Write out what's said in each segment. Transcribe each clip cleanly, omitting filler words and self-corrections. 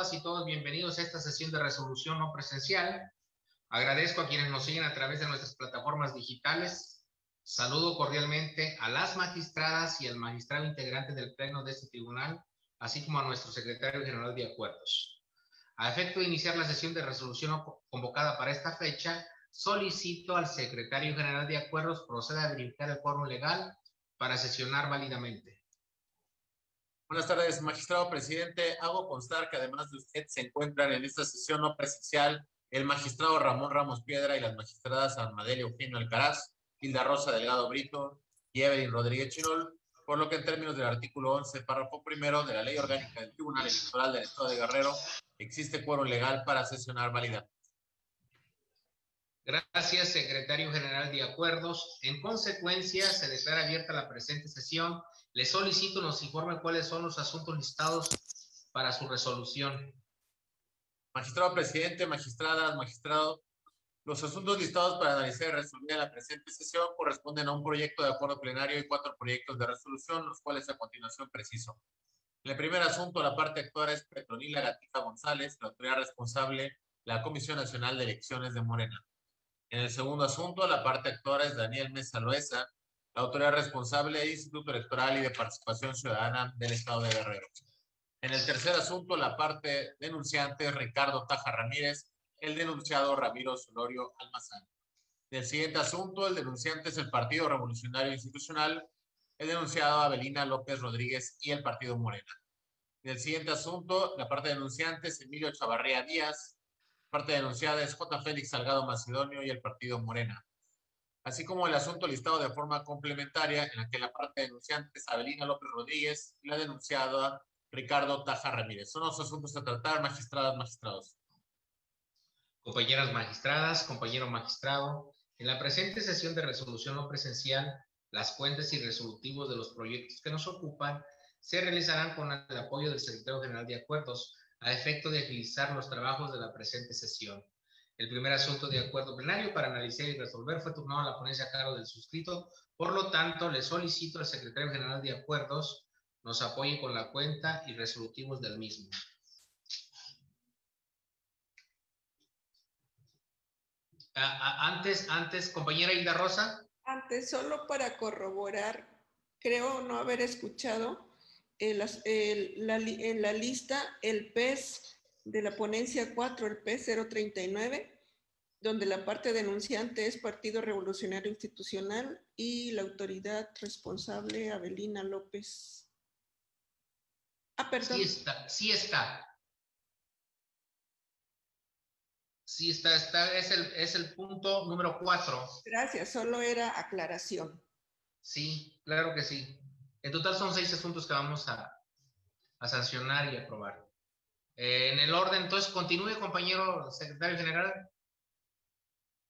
todas y todos bienvenidos a esta sesión de resolución no presencial. Agradezco a quienes nos siguen a través de nuestras plataformas digitales. Saludo cordialmente a las magistradas y al magistrado integrante del pleno de este tribunal, así como a nuestro secretario general de acuerdos. A efecto de iniciar la sesión de resolución convocada para esta fecha, solicito al secretario general de acuerdos proceda a verificar el quórum legal para sesionar válidamente. Buenas tardes, magistrado presidente. Hago constar que además de usted se encuentran en esta sesión no presencial el magistrado Ramón Ramos Piedra y las magistradas Armadelio Eugenio Alcaraz, Hilda Rosa Delgado Brito y Evelyn Rodríguez Chinol, por lo que en términos del artículo 11, párrafo primero de la Ley Orgánica del Tribunal Electoral del Estado de Guerrero, existe quórum legal para sesionar válidamente. Gracias, secretario general de acuerdos. En consecuencia, se declara abierta la presente sesión. Le solicito nos informe cuáles son los asuntos listados para su resolución. Magistrado presidente, magistradas, magistrado, los asuntos listados para analizar y resolver en la presente sesión corresponden a un proyecto de acuerdo plenario y 4 proyectos de resolución, los cuales a continuación preciso. En el primer asunto, la parte actora es Petronila Gatica González, la autoridad responsable, la Comisión Nacional de Elecciones de Morena. En el segundo asunto, la parte actora es Daniel Mesa Loesa, la autoridad responsable del Instituto Electoral y de Participación Ciudadana del Estado de Guerrero. En el tercer asunto, la parte denunciante es Ricardo Taja Ramírez, el denunciado Ramiro Solorio Almazán. En el siguiente asunto, el denunciante es el Partido Revolucionario Institucional, el denunciado Avelina López Rodríguez y el Partido Morena. En el siguiente asunto, la parte denunciante es Emilio Chavarría Díaz, parte denunciada es J. Félix Salgado Macedonio y el Partido Morena, así como el asunto listado de forma complementaria en la que la parte denunciante es Avelina López Rodríguez y la denunciada Ricardo Taja Ramírez. Son los asuntos a tratar, magistradas, magistrados. Compañeras magistradas, compañero magistrado, en la presente sesión de resolución no presencial, las fuentes y resolutivos de los proyectos que nos ocupan se realizarán con el apoyo del secretario general de acuerdos, a efecto de agilizar los trabajos de la presente sesión. El primer asunto de acuerdo plenario para analizar y resolver fue turnado a la ponencia a cargo del suscrito, por lo tanto, le solicito al secretario general de acuerdos nos apoye con la cuenta y resolutivos del mismo. Antes, compañera Hilda Rosa. Antes, solo para corroborar, creo no haber escuchado en la lista el PES de la ponencia 4, el PES 039, donde la parte denunciante es Partido Revolucionario Institucional y la autoridad responsable Avelina López. Perdón. Sí está. Sí está, es el punto número 4. Gracias, solo era aclaración. Sí, claro que sí. En total son 6 asuntos que vamos a sancionar y aprobar. En el orden, entonces, continúe, compañero secretario general.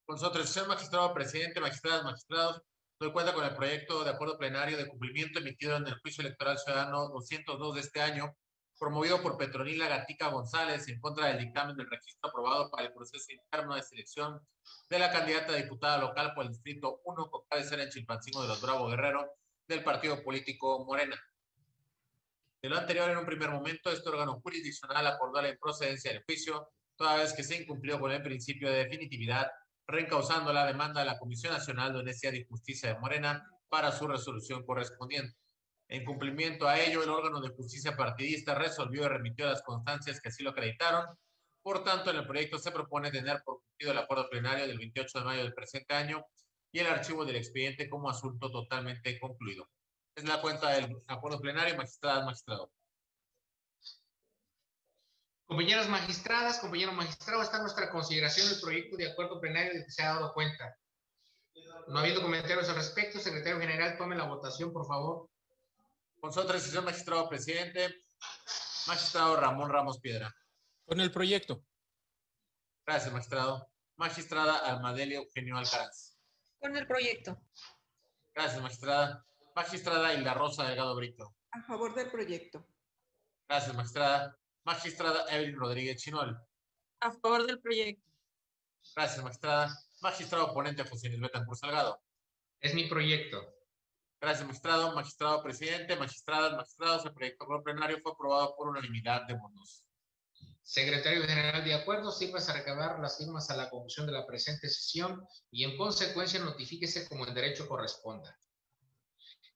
Con su autorización, magistrado presidente, magistradas, magistrados, doy cuenta con el proyecto de acuerdo plenario de cumplimiento emitido en el juicio electoral ciudadano 202 de este año, promovido por Petronila Gatica González en contra del dictamen del registro aprobado para el proceso interno de selección de la candidata a diputada local por el distrito 1 con cabecera en Chilpancingo de los Bravo Guerrero del partido político Morena. De lo anterior, en un primer momento, este órgano jurisdiccional acordó la improcedencia del juicio, toda vez que se incumplió con el principio de definitividad, reencauzando la demanda de la Comisión Nacional de Honestidad y Justicia de Morena para su resolución correspondiente. En cumplimiento a ello, el órgano de justicia partidista resolvió y remitió las constancias que así lo acreditaron. Por tanto, en el proyecto se propone tener por cumplido el acuerdo plenario del 28 de mayo del presente año y el archivo del expediente como asunto totalmente concluido. Es la cuenta del acuerdo plenario, magistradas, magistrado. Compañeras magistradas, compañero magistrado, está en nuestra consideración el proyecto de acuerdo plenario de que se ha dado cuenta. No habiendo comentarios al respecto, secretario general, tome la votación, por favor. Con su autorización, magistrado presidente, magistrado Ramón Ramos Piedra. Con el proyecto. Gracias, magistrado. Magistrada Armadelio Eugenio Alcaraz. Con el proyecto. Gracias, magistrada. Magistrada Hilda Rosa Delgado Brito. A favor del proyecto. Gracias, magistrada. Magistrada Evelyn Rodríguez Chinol. A favor del proyecto. Gracias, magistrada. Magistrado ponente José Luis Betancur Salgado. Es mi proyecto. Gracias, magistrado. Magistrado presidente, magistradas, magistrados, el proyecto plenario fue aprobado por unanimidad de votos. Secretario General, de acuerdo, sirvas a recabar las firmas a la conclusión de la presente sesión y en consecuencia notifíquese como en derecho corresponda.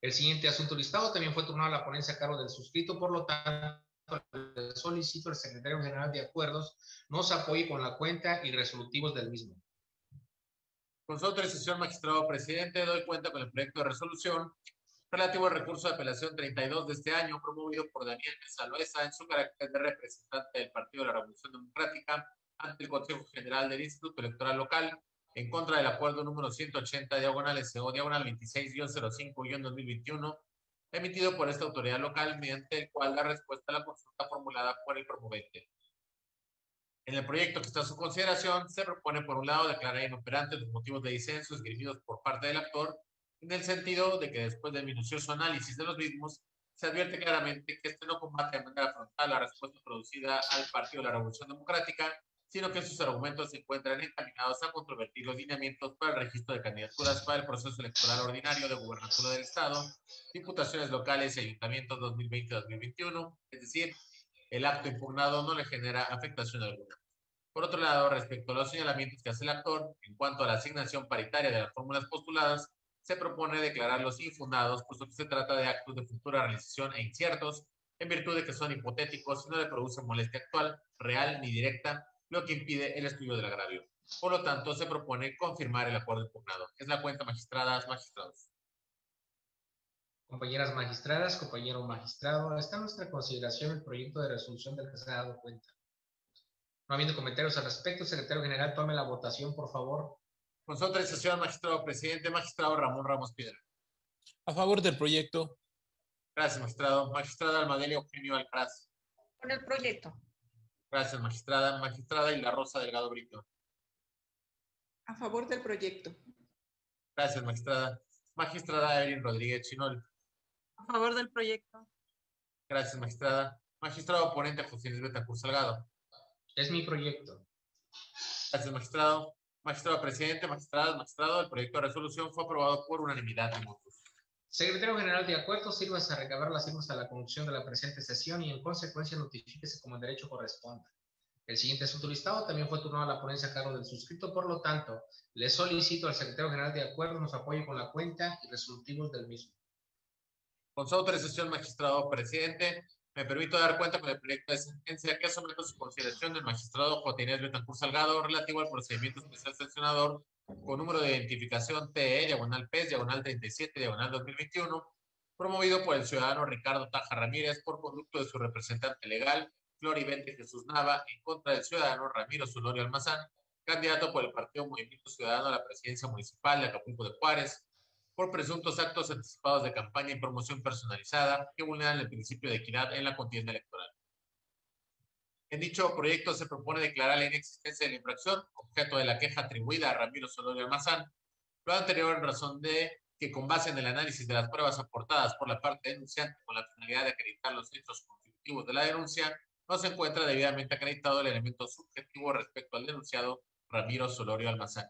El siguiente asunto listado también fue turnado a la ponencia a cargo del suscrito, por lo tanto, le solicito al Secretario General de Acuerdos nos apoye con la cuenta y resolutivos del mismo. Con su autorización, magistrado presidente, doy cuenta con el proyecto de resolución relativo al recurso de apelación 32 de este año, promovido por Daniel Mesa Loesa en su carácter de representante del Partido de la Revolución Democrática ante el Consejo General del Instituto Electoral Local, en contra del acuerdo número 180, diagonal SO, diagonal 26-05-2021, emitido por esta autoridad local, mediante el cual da respuesta a la consulta formulada por el promovente. En el proyecto que está a su consideración, se propone, por un lado, declarar inoperantes los motivos de disenso esgrimidos por parte del actor, en el sentido de que después del minucioso análisis de los mismos, se advierte claramente que este no combate de manera frontal la respuesta producida al Partido de la Revolución Democrática, sino que sus argumentos se encuentran encaminados a controvertir los lineamientos para el registro de candidaturas para el proceso electoral ordinario de gubernatura del Estado, diputaciones locales y ayuntamientos 2020-2021, es decir, el acto impugnado no le genera afectación alguna. Por otro lado, respecto a los señalamientos que hace el actor, en cuanto a la asignación paritaria de las fórmulas postuladas, se propone declararlos infundados, puesto que se trata de actos de futura realización e inciertos, en virtud de que son hipotéticos y no le producen molestia actual, real ni directa, lo que impide el estudio del agravio. Por lo tanto, se propone confirmar el acuerdo impugnado. Es la cuenta, magistradas, magistrados. Compañeras magistradas, compañero magistrado, está en nuestra consideración el proyecto de resolución del que se ha dado cuenta. No habiendo comentarios al respecto, secretario general, tome la votación, por favor. Con su autorización, magistrado presidente, magistrado Ramón Ramos Piedra. A favor del proyecto. Gracias, magistrado. Magistrada Almadelia Eugenio Alcaraz. Con el proyecto. Gracias, magistrada. Magistrada Hilda Rosa Delgado Brito. A favor del proyecto. Gracias, magistrada. Magistrada Evelyn Rodríguez Chinol. A favor del proyecto. Gracias, magistrada. Magistrado oponente José Luis Betancourt Salgado. Es mi proyecto. Gracias, magistrado. Magistrado presidente, magistradas, magistrado, el proyecto de resolución fue aprobado por unanimidad de votos. Secretario General, de acuerdo, sírvase a recabar las firmas a la conclusión de la presente sesión y en consecuencia notifíquese como en derecho corresponda. El siguiente asunto listado también fue turnado a la ponencia a cargo del suscrito, por lo tanto, le solicito al Secretario General de Acuerdo nos apoye con la cuenta y resolutivos del mismo. Con su autorización, magistrado presidente, me permito dar cuenta con el proyecto de sentencia que someto a su consideración del magistrado J. Inés Betancourt Salgado relativo al procedimiento especial sancionador con número de identificación TE, diagonal PES, diagonal 37, diagonal 2021, promovido por el ciudadano Ricardo Taja Ramírez por conducto de su representante legal, Floribente Jesús Nava, en contra del ciudadano Ramiro Solorio Almazán, candidato por el Partido Movimiento Ciudadano a la presidencia municipal de Acapulco de Juárez, por presuntos actos anticipados de campaña y promoción personalizada que vulneran el principio de equidad en la contienda electoral. En dicho proyecto se propone declarar la inexistencia de la infracción, objeto de la queja atribuida a Ramiro Solorio Almazán, lo anterior en razón de que, con base en el análisis de las pruebas aportadas por la parte denunciante con la finalidad de acreditar los hechos constitutivos de la denuncia, no se encuentra debidamente acreditado el elemento subjetivo respecto al denunciado Ramiro Solorio Almazán.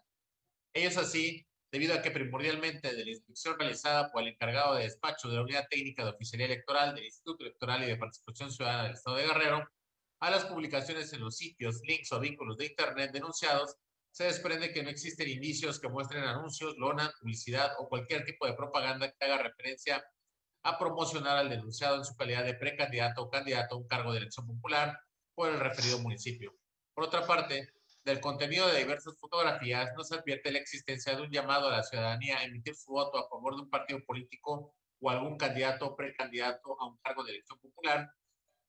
Ello es así debido a que primordialmente de la inspección realizada por el encargado de despacho de la Unidad Técnica de Oficialía Electoral del Instituto Electoral y de Participación Ciudadana del Estado de Guerrero, a las publicaciones en los sitios, links o vínculos de Internet denunciados, se desprende que no existen indicios que muestren anuncios, lona, publicidad o cualquier tipo de propaganda que haga referencia a promocionar al denunciado en su calidad de precandidato o candidato a un cargo de elección popular por el referido municipio. Por otra parte, del contenido de diversas fotografías no se advierte la existencia de un llamado a la ciudadanía a emitir su voto a favor de un partido político o algún candidato o precandidato a un cargo de elección popular.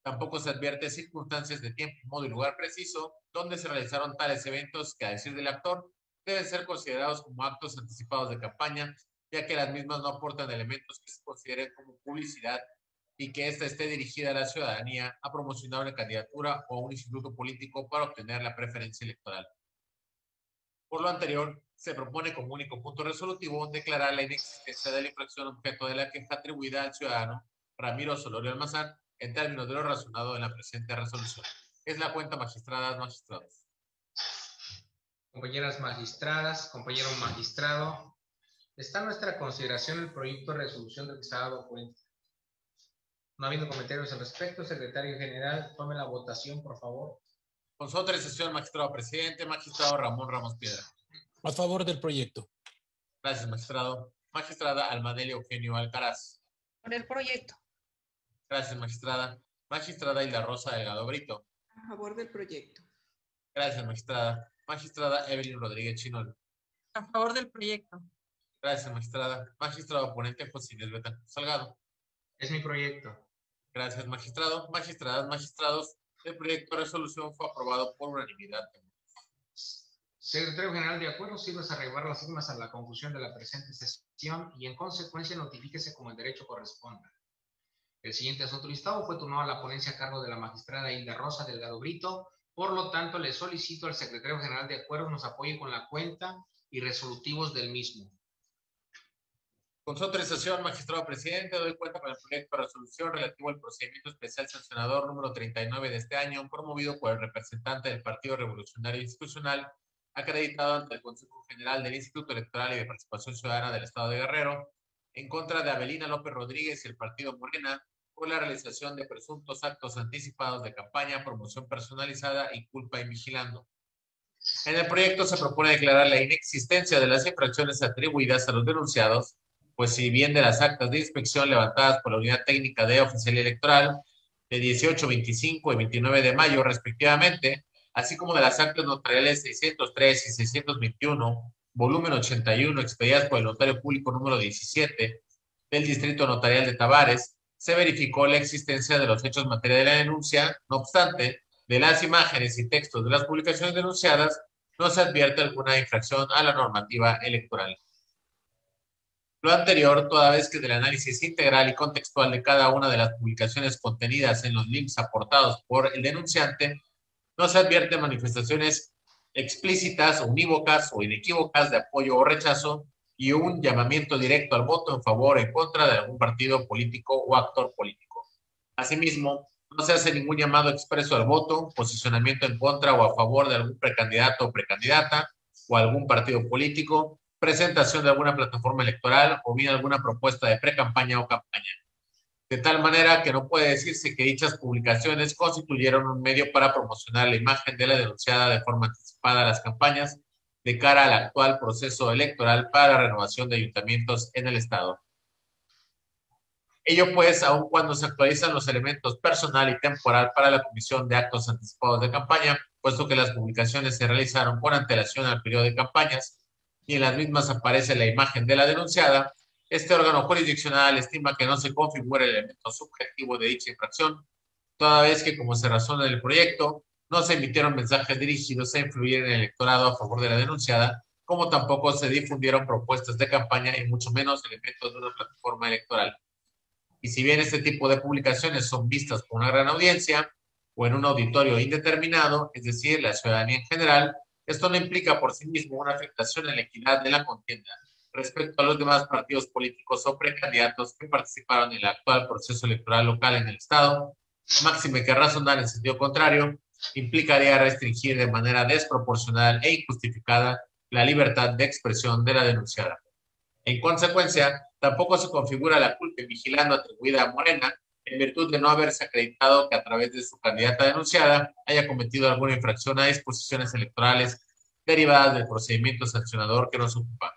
Tampoco se advierte circunstancias de tiempo, modo y lugar preciso donde se realizaron tales eventos que, a decir del actor, deben ser considerados como actos anticipados de campaña, ya que las mismas no aportan elementos que se consideren como publicidad y que ésta esté dirigida a la ciudadanía a promocionar una candidatura o a un instituto político para obtener la preferencia electoral. Por lo anterior, se propone como único punto resolutivo declarar la inexistencia de la infracción objeto de la queja atribuida al ciudadano Ramiro Solorio Almazán en términos de lo razonado en la presente resolución. Es la cuenta, magistradas, magistrados. Compañeras magistradas, compañero magistrado, está en nuestra consideración el proyecto de resolución del que se ha dado cuenta. No habiendo comentarios al respecto, secretario general, tome la votación, por favor. Con su autorización, magistrado presidente, magistrado Ramón Ramos Piedra. A favor del proyecto. Gracias, magistrado. Magistrada Almadelia Eugenio Alcaraz. Con el proyecto. Gracias, magistrada. Magistrada Hilda Rosa Delgado Brito. A favor del proyecto. Gracias, magistrada. Magistrada Evelyn Rodríguez Chinol. A favor del proyecto. Gracias, magistrada. Magistrado ponente José Inés Betancourt Salgado. Es mi proyecto. Gracias, magistrado. Magistradas, magistrados, el proyecto de resolución fue aprobado por unanimidad. Secretario General, de acuerdo, sirves a arreglar las firmas a la conclusión de la presente sesión y en consecuencia notifíquese como el derecho corresponda. El siguiente asunto listado fue turnado a la ponencia a cargo de la magistrada Hilda Rosa Delgado Brito. Por lo tanto, le solicito al Secretario General de acuerdo nos apoye con la cuenta y resolutivos del mismo. Con su autorización, magistrado presidente, doy cuenta con el proyecto de resolución relativo al procedimiento especial sancionador número 39 de este año, promovido por el representante del Partido Revolucionario Institucional, acreditado ante el Consejo General del Instituto Electoral y de Participación Ciudadana del Estado de Guerrero, en contra de Avelina López Rodríguez y el Partido Morena, por la realización de presuntos actos anticipados de campaña, promoción personalizada y culpa invigilando. En el proyecto se propone declarar la inexistencia de las infracciones atribuidas a los denunciados, pues si bien de las actas de inspección levantadas por la Unidad Técnica de Oficialía Electoral de 18, 25 y 29 de mayo respectivamente, así como de las actas notariales 603 y 621, volumen 81, expedidas por el notario público número 17 del Distrito Notarial de Tabares, se verificó la existencia de los hechos en materia de la denuncia. No obstante, de las imágenes y textos de las publicaciones denunciadas, no se advierte alguna infracción a la normativa electoral. Lo anterior, toda vez que del análisis integral y contextual de cada una de las publicaciones contenidas en los links aportados por el denunciante, no se advierten manifestaciones explícitas, unívocas o inequívocas de apoyo o rechazo y un llamamiento directo al voto en favor o en contra de algún partido político o actor político. Asimismo, no se hace ningún llamado expreso al voto, posicionamiento en contra o a favor de algún precandidato o precandidata o algún partido político, presentación de alguna plataforma electoral o bien alguna propuesta de precampaña o campaña. De tal manera que no puede decirse que dichas publicaciones constituyeron un medio para promocionar la imagen de la denunciada de forma anticipada a las campañas de cara al actual proceso electoral para la renovación de ayuntamientos en el Estado. Ello pues, aun cuando se actualizan los elementos personal y temporal para la comisión de actos anticipados de campaña, puesto que las publicaciones se realizaron con antelación al periodo de campañas y en las mismas aparece la imagen de la denunciada, este órgano jurisdiccional estima que no se configura el elemento subjetivo de dicha infracción, toda vez que, como se razona en el proyecto, no se emitieron mensajes dirigidos a influir en el electorado a favor de la denunciada, como tampoco se difundieron propuestas de campaña y mucho menos elementos de una plataforma electoral. Y si bien este tipo de publicaciones son vistas por una gran audiencia o en un auditorio indeterminado, es decir, la ciudadanía en general, esto no implica por sí mismo una afectación en la equidad de la contienda respecto a los demás partidos políticos o precandidatos que participaron en el actual proceso electoral local en el Estado, máxime que razonar en sentido contrario implicaría restringir de manera desproporcional e injustificada la libertad de expresión de la denunciada. En consecuencia, tampoco se configura la culpa vigilando atribuida a Morena en virtud de no haberse acreditado que a través de su candidata denunciada haya cometido alguna infracción a disposiciones electorales derivadas del procedimiento sancionador que nos ocupa.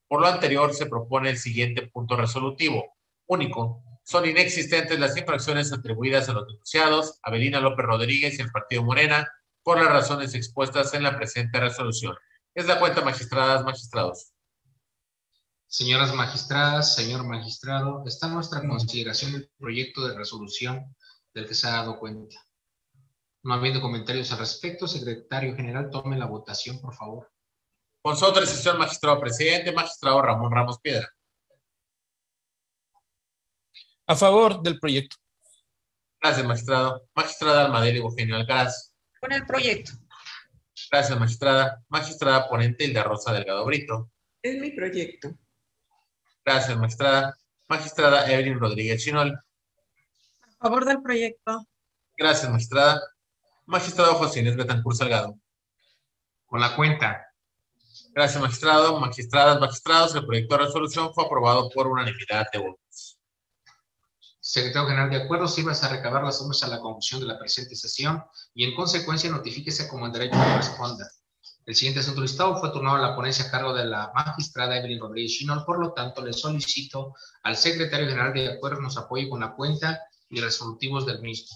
Por lo anterior, se propone el siguiente punto resolutivo. Único. Son inexistentes las infracciones atribuidas a los denunciados, Avelina López Rodríguez y el Partido Morena, por las razones expuestas en la presente resolución. Es la cuenta, magistradas, magistrados. Señoras magistradas, señor magistrado, está a nuestra consideración el proyecto de resolución del que se ha dado cuenta. No habiendo comentarios al respecto, secretario general, tome la votación, por favor. Con su autorización, magistrado presidente, magistrado Ramón Ramos Piedra. A favor del proyecto. Gracias, magistrado. Magistrada Almadelia Eugenio Alcaraz. Con el proyecto. Gracias, magistrada. Magistrada ponente Hilda Rosa Delgado Brito. Es mi proyecto. Gracias, magistrada. Magistrada Evelyn Rodríguez Chinol. A favor del proyecto. Gracias, magistrada. Magistrado José Inés Betancourt Salgado. Con la cuenta. Gracias, magistrado. Magistradas, magistrados, el proyecto de resolución fue aprobado por unanimidad de votos. Secretario General, de acuerdo, sirvas a recabar las sumas a la conclusión de la presente sesión y en consecuencia notifíquese como en derecho corresponda. El siguiente asunto listado fue turnado a la ponencia a cargo de la magistrada Evelyn Rodríguez Chinol, por lo tanto le solicito al Secretario General de acuerdo nos apoye con la cuenta y resolutivos del mismo.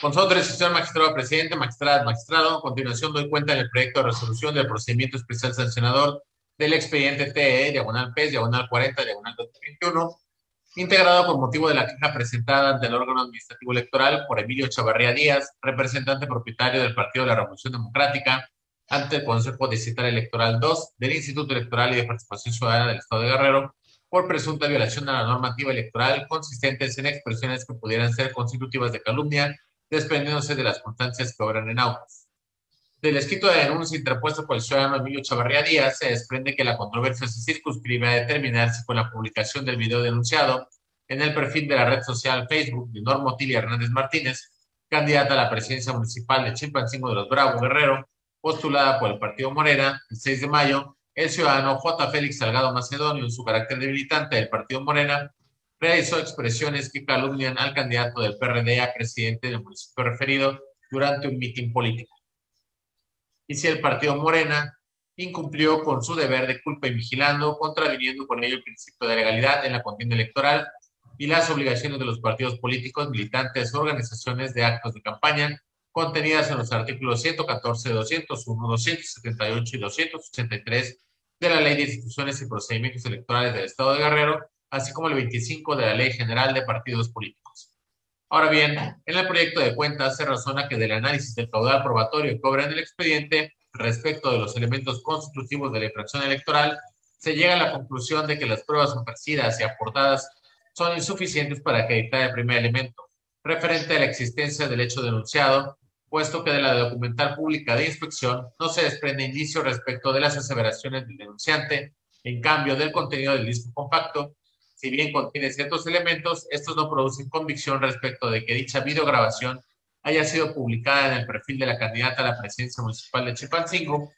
Con su autorización, magistrado presidente, magistradas, magistrado, a continuación doy cuenta del proyecto de resolución del procedimiento especial sancionador del expediente TE, diagonal PES, diagonal 40, diagonal 2021, integrado con motivo de la queja presentada ante el órgano administrativo electoral por Emilio Chavarría Díaz, representante propietario del Partido de la Revolución Democrática, ante el Consejo Distrital Electoral 2 del Instituto Electoral y de Participación Ciudadana del Estado de Guerrero, por presunta violación a la normativa electoral consistentes en expresiones que pudieran ser constitutivas de calumnia, desprendiéndose de las constancias que obran en autos. Del escrito de denuncia interpuesto por el ciudadano Emilio Chavarría Díaz, se desprende que la controversia se circunscribe a determinarse con la publicación del video denunciado en el perfil de la red social Facebook de Norma Otilia Hernández Martínez, candidata a la presidencia municipal de Chilpancingo de los Bravo, Guerrero, postulada por el Partido Morena. El 6 de mayo, el ciudadano J. Félix Salgado Macedonio, en su carácter de militante del Partido Morena, realizó expresiones que calumnian al candidato del PRD a presidente del municipio referido durante un mitin político. Y si el Partido Morena incumplió con su deber de culpa y vigilando, contraviniendo con ello el principio de legalidad en la contienda electoral y las obligaciones de los partidos políticos, militantes o organizaciones de actos de campaña contenidas en los artículos 114, 201, 278 y 283 de la Ley de Instituciones y Procedimientos Electorales del Estado de Guerrero, así como el 25 de la Ley General de Partidos Políticos. Ahora bien, en el proyecto de cuentas se razona que del análisis del caudal probatorio que obra en el expediente respecto de los elementos constitutivos de la infracción electoral, se llega a la conclusión de que las pruebas ofrecidas y aportadas son insuficientes para acreditar el primer elemento, referente a la existencia del hecho denunciado, puesto que de la documental pública de inspección no se desprende indicio respecto de las aseveraciones del denunciante. En cambio, del contenido del disco compacto, si bien contiene ciertos elementos, estos no producen convicción respecto de que dicha videograbación haya sido publicada en el perfil de la candidata a la presidencia municipal de Chilpancingo,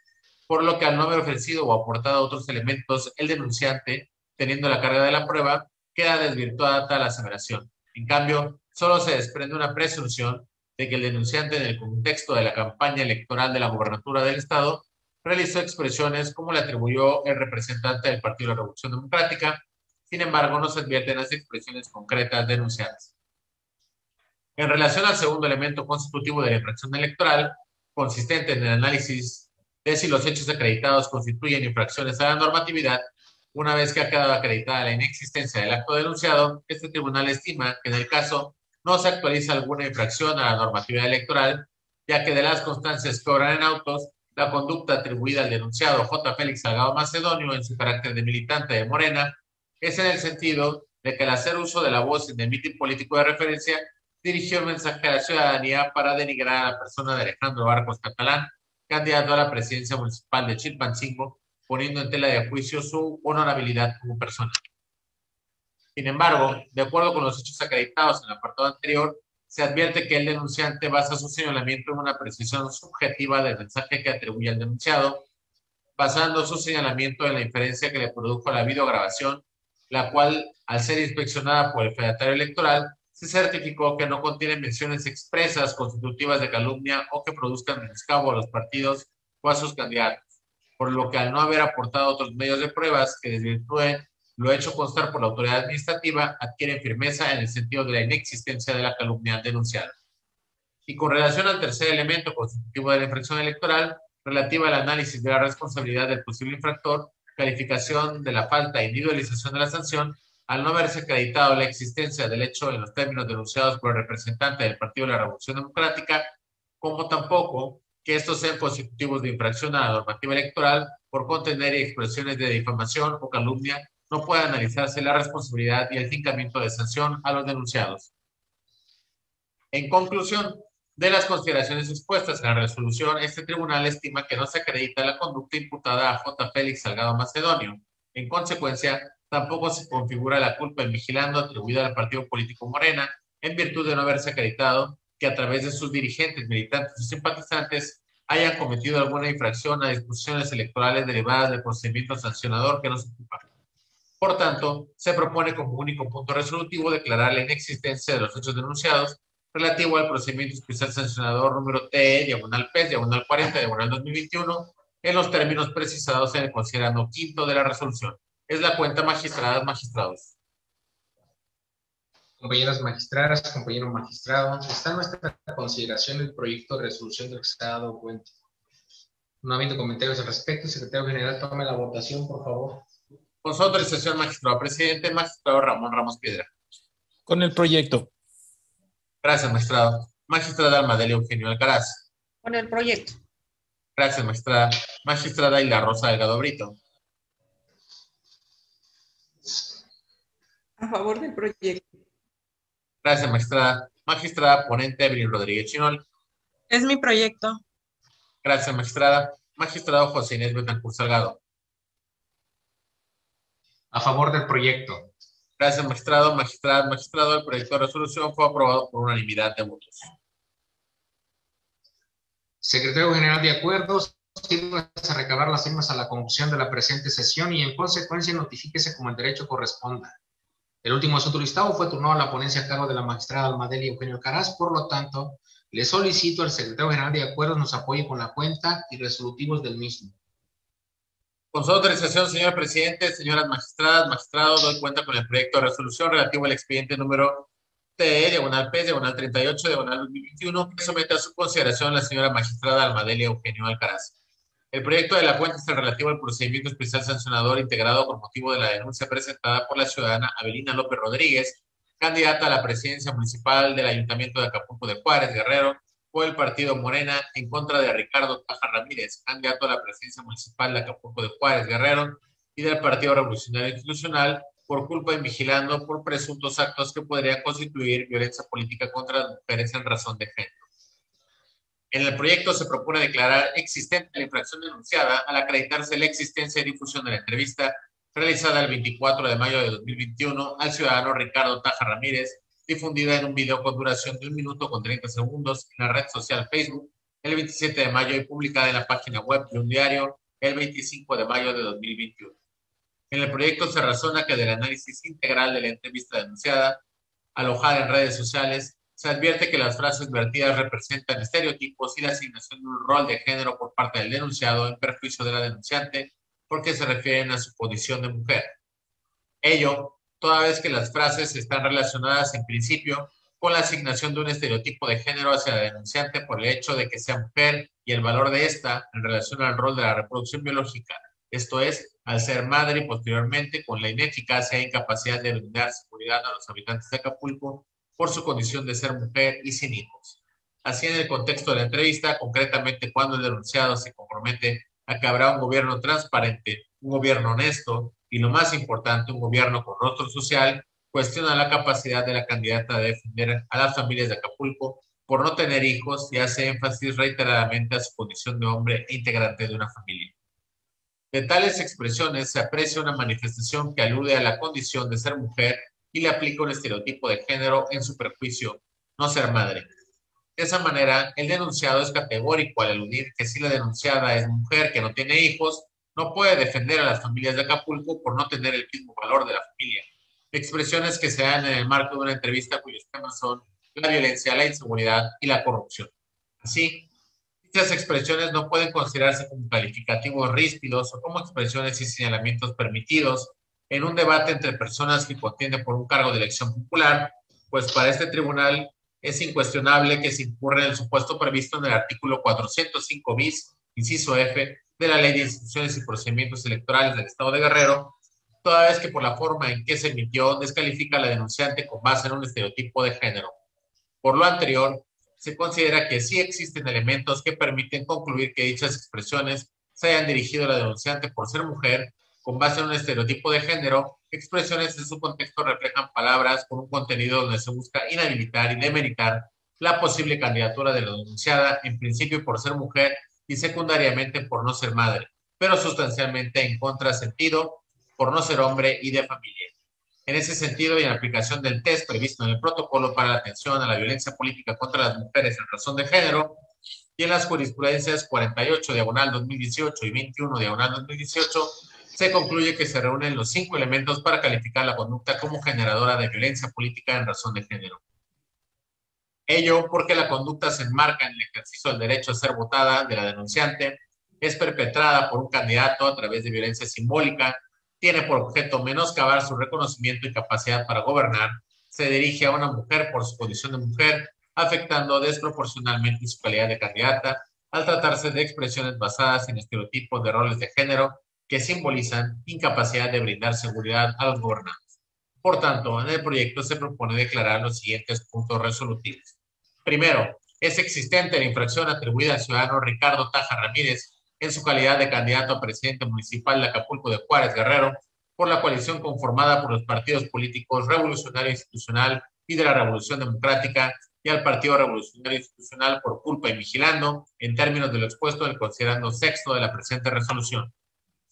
por lo que al no haber ofrecido o aportado otros elementos, el denunciante, teniendo la carga de la prueba, queda desvirtuada tal aseveración. En cambio, solo se desprende una presunción de que el denunciante, en el contexto de la campaña electoral de la gobernatura del Estado, realizó expresiones como le atribuyó el representante del Partido de la Revolución Democrática. Sin embargo, no se advierten las expresiones concretas denunciadas. En relación al segundo elemento constitutivo de la infracción electoral, consistente en el análisis de si los hechos acreditados constituyen infracciones a la normatividad, una vez que ha quedado acreditada la inexistencia del acto denunciado, este tribunal estima que en el caso no se actualiza alguna infracción a la normatividad electoral, ya que de las constancias que obran en autos, la conducta atribuida al denunciado J. Félix Salgado Macedonio en su carácter de militante de Morena es en el sentido de que al hacer uso de la voz en el mitin político de referencia, dirigió un mensaje a la ciudadanía para denigrar a la persona de Alejandro Barcos Catalán, candidato a la presidencia municipal de Chilpancingo, poniendo en tela de juicio su honorabilidad como persona. Sin embargo, de acuerdo con los hechos acreditados en el apartado anterior, se advierte que el denunciante basa su señalamiento en una precisión subjetiva del mensaje que atribuye al denunciado, basando su señalamiento en la inferencia que le produjo la videograbación, la cual, al ser inspeccionada por el fedatario electoral, se certificó que no contiene menciones expresas constitutivas de calumnia o que produzcan menoscabo a los partidos o a sus candidatos, por lo que al no haber aportado otros medios de pruebas que desvirtúen lo hecho constar por la autoridad administrativa, adquieren firmeza en el sentido de la inexistencia de la calumnia denunciada. Y con relación al tercer elemento constitutivo de la infracción electoral, relativa al análisis de la responsabilidad del posible infractor, calificación de la falta e individualización de la sanción, al no haberse acreditado la existencia del hecho en los términos denunciados por el representante del Partido de la Revolución Democrática, como tampoco que estos sean constitutivos de infracción a la normativa electoral por contener expresiones de difamación o calumnia, no puede analizarse la responsabilidad y el fincamiento de sanción a los denunciados. En conclusión, de las consideraciones expuestas en la resolución, este tribunal estima que no se acredita la conducta imputada a J. Félix Salgado Macedonio. En consecuencia, tampoco se configura la culpa en vigilando atribuida al partido político Morena, en virtud de no haberse acreditado que a través de sus dirigentes, militantes y simpatizantes hayan cometido alguna infracción a disposiciones electorales derivadas del procedimiento sancionador que nos ocupa. Por tanto, se propone como único punto resolutivo declarar la inexistencia de los hechos denunciados relativo al procedimiento especial sancionador número TE/PES/40/2021 en los términos precisados en el considerando quinto de la resolución. Es la cuenta, magistradas, magistrados. Compañeras magistradas, compañeros magistrados, está en nuestra consideración el proyecto de resolución del que se ha dado cuenta. No habiendo comentarios al respecto, secretario general, tome la votación, por favor. Con su autorización, magistrado presidente, magistrado Ramón Ramos Piedra. Con el proyecto. Gracias, magistrado. Magistrada Almadelia Eugenio Alcaraz. Con el proyecto. Gracias, magistrada. Magistrada Hilar Rosa Delgado Brito. A favor del proyecto. Gracias, magistrada. Magistrada ponente Evelyn Rodríguez Chinol. Es mi proyecto. Gracias, magistrada. Magistrado José Inés Betancourt Salgado. A favor del proyecto. Gracias, magistrado. Magistrada, magistrado, el proyecto de resolución fue aprobado por unanimidad de votos. Secretario general, de acuerdo, sirve a recabar las firmas a la conclusión de la presente sesión y en consecuencia notifíquese como el derecho corresponda. El último asunto listado fue turnado a la ponencia a cargo de la magistrada Almadelia Eugenio Alcaraz, por lo tanto, le solicito al secretario general de acuerdos nos apoye con la cuenta y resolutivos del mismo. Con su autorización, señor presidente, señoras magistradas, magistrados, doy cuenta con el proyecto de resolución relativo al expediente número TE/PES/38/2021 que somete a su consideración la señora magistrada Almadelia Eugenio Alcaraz. El proyecto de la cuenta es el relativo al procedimiento especial sancionador integrado con motivo de la denuncia presentada por la ciudadana Avelina López Rodríguez, candidata a la presidencia municipal del Ayuntamiento de Acapulco de Juárez, Guerrero, por el partido Morena, en contra de Ricardo Taja Ramírez, candidato a la presidencia municipal de Acapulco de Juárez, Guerrero, y del Partido Revolucionario Institucional, por culpa de vigilando por presuntos actos que podrían constituir violencia política contra las mujeres en razón de género. En el proyecto se propone declarar existente la infracción denunciada al acreditarse la existencia y difusión de la entrevista realizada el 24 de mayo de 2021 al ciudadano Ricardo Taja Ramírez, difundida en un video con duración de 1 minuto con 30 segundos en la red social Facebook el 27 de mayo y publicada en la página web de un diario el 25 de mayo de 2021. En el proyecto se razona que del análisis integral de la entrevista denunciada, alojada en redes sociales, se advierte que las frases vertidas representan estereotipos y la asignación de un rol de género por parte del denunciado en perjuicio de la denunciante porque se refieren a su condición de mujer. Ello, toda vez que las frases están relacionadas en principio con la asignación de un estereotipo de género hacia la denunciante por el hecho de que sea mujer y el valor de esta en relación al rol de la reproducción biológica, esto es, al ser madre y posteriormente con la ineficacia e incapacidad de brindar seguridad a los habitantes de Acapulco por su condición de ser mujer y sin hijos. Así, en el contexto de la entrevista, concretamente cuando el denunciado se compromete a que habrá un gobierno transparente, un gobierno honesto y, lo más importante, un gobierno con rostro social, cuestiona la capacidad de la candidata de defender a las familias de Acapulco por no tener hijos y hace énfasis reiteradamente a su condición de hombre e integrante de una familia. De tales expresiones se aprecia una manifestación que alude a la condición de ser mujer y le aplica un estereotipo de género en su perjuicio, no ser madre. De esa manera, el denunciado es categórico al aludir que si la denunciada es mujer que no tiene hijos, no puede defender a las familias de Acapulco por no tener el mismo valor de la familia. Expresiones que se dan en el marco de una entrevista cuyos temas son la violencia, la inseguridad y la corrupción. Así, dichas expresiones no pueden considerarse como calificativos ríspidos o como expresiones y señalamientos permitidos en un debate entre personas que contienden por un cargo de elección popular, pues para este tribunal es incuestionable que se incurre en el supuesto previsto en el artículo 405 bis, inciso F, de la Ley de Instituciones y Procedimientos Electorales del Estado de Guerrero, toda vez que por la forma en que se emitió descalifica a la denunciante con base en un estereotipo de género. Por lo anterior, se considera que sí existen elementos que permiten concluir que dichas expresiones se hayan dirigido a la denunciante por ser mujer, con base en un estereotipo de género. Expresiones en su contexto reflejan palabras con un contenido donde se busca inhabilitar y demeritar la posible candidatura de la denunciada, en principio por ser mujer y secundariamente por no ser madre, pero sustancialmente en contrasentido por no ser hombre y de familia. En ese sentido, y en aplicación del test previsto en el protocolo para la atención a la violencia política contra las mujeres en razón de género, y en las jurisprudencias 48/2018 y 21/2018, Se concluye que se reúnen los 5 elementos para calificar la conducta como generadora de violencia política en razón de género. Ello porque la conducta se enmarca en el ejercicio del derecho a ser votada de la denunciante, es perpetrada por un candidato a través de violencia simbólica, tiene por objeto menoscabar su reconocimiento y capacidad para gobernar, se dirige a una mujer por su condición de mujer, afectando desproporcionalmente su calidad de candidata, al tratarse de expresiones basadas en estereotipos de roles de género que simbolizan incapacidad de brindar seguridad a los gobernantes. Por tanto, en el proyecto se propone declarar los siguientes puntos resolutivos. Primero, es existente la infracción atribuida al ciudadano Ricardo Taja Ramírez en su calidad de candidato a presidente municipal de Acapulco de Juárez Guerrero por la coalición conformada por los partidos políticos Revolucionario Institucional y de la Revolución Democrática y al Partido Revolucionario Institucional por culpa y vigilando en términos de lo expuesto en el considerando sexto de la presente resolución.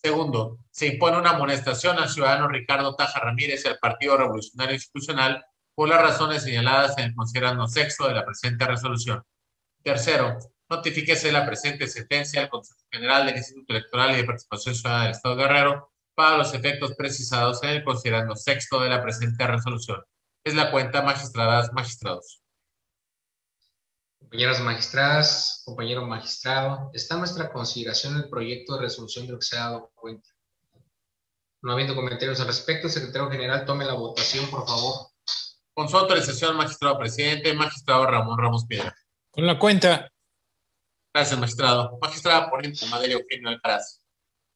Segundo, se impone una amonestación al ciudadano Ricardo Taja Ramírez y al Partido Revolucionario Institucional por las razones señaladas en el considerando sexto de la presente resolución. Tercero, notifíquese la presente sentencia al Consejo General del Instituto Electoral y de Participación Ciudadana del Estado de Guerrero para los efectos precisados en el considerando sexto de la presente resolución. Es la cuenta, magistradas, magistrados. Compañeras magistradas, compañero magistrado, está a nuestra consideración el proyecto de resolución de lo que se ha dado cuenta. No habiendo comentarios al respecto, secretario general, tome la votación, por favor. Con su autorización, magistrado presidente, magistrado Ramón Ramos Piedra. Con la cuenta. Gracias, magistrado. Magistrada ponente, Madelia Eugenio Alcaraz.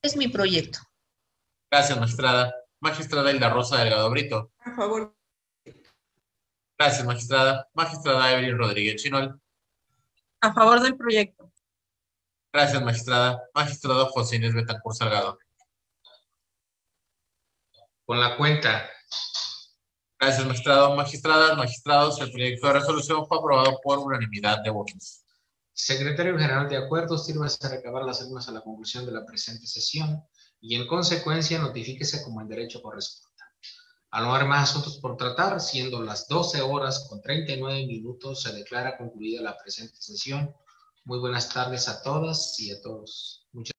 Es mi proyecto. Gracias, magistrada. Magistrada Hilda Rosa Delgado Brito. A favor. Gracias, magistrada. Magistrada Evelyn Rodríguez Chinol. A favor del proyecto. Gracias, magistrada. Magistrado José Inés Betancourt Salgado. Con la cuenta. Gracias, magistrado. Magistradas, magistrados, el proyecto de resolución fue aprobado por unanimidad de votos. Secretario general, de acuerdo, sírvase a recabar las firmas a la conclusión de la presente sesión y en consecuencia notifíquese como en derecho corresponda. Al no haber más asuntos por tratar, siendo las 12:39, se declara concluida la presente sesión. Muy buenas tardes a todas y a todos. Muchas